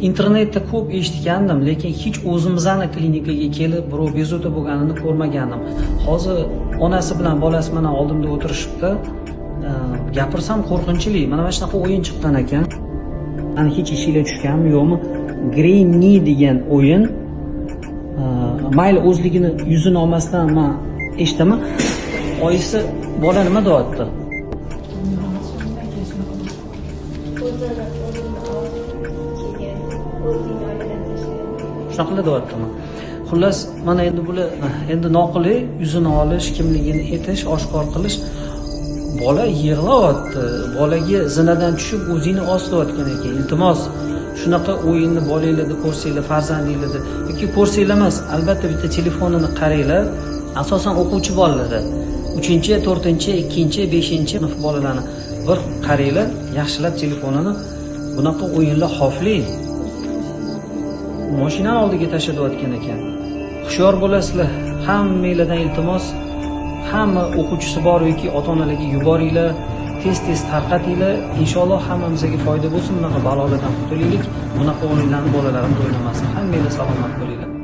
Internetda ko'p eshitgandim, lekin hech o'zimizni klinikaga kelib birov bezovta bo'lganini ko'rmagandim. Hozir onasi bilan bolasi mana oldimda o'tirishibdi. Gapirsam qo'rqinchli. Mana shunaqa o'yin chiqqan ekan. Ana hech ishinglar tushganmi yo'qmi? Granny degan o'yin. Mayli o'zligini yuzini olmasdan men eshitaman. Oyisi bola nima deyapti? Shunaqa deyaptimi? Xullas, mana endi bular endi noqulay yuzini olish, kimligini aytish, oshkor qilish. Bola yig'layapti. Bolaga zinadan tushib o'zini oslayotgan ekan. Iltimos, shunaqa o'yinni bolanglarda ko'rsanglar, farzandinglarda yoki ko'rsanglar emas, albatta bitta telefonini qaranglar. Asosan o'quvchi bolalarda 3-chi, 4-chi, 2-chi, 5-chi sinf bolalarni bir qaranglar, yaxshilab telefonini. Bunaqa o'yinlar xavfli. Mashinani oldiga tashlayotgan ekan. Hushyor bo'lasizlar. Hammanglardan iltimos, hamma o'quvchisi bor yoki ota-onalarga yuboringlar, tez tarqatinglar. Inshaalloh hammamizga foyda bo'lsin. Bunaqa balolardan qutulaylik. Bunaqa o'yinlarni bolalarimiz o'ynamasin. Hammanglar salomat bo'linglar.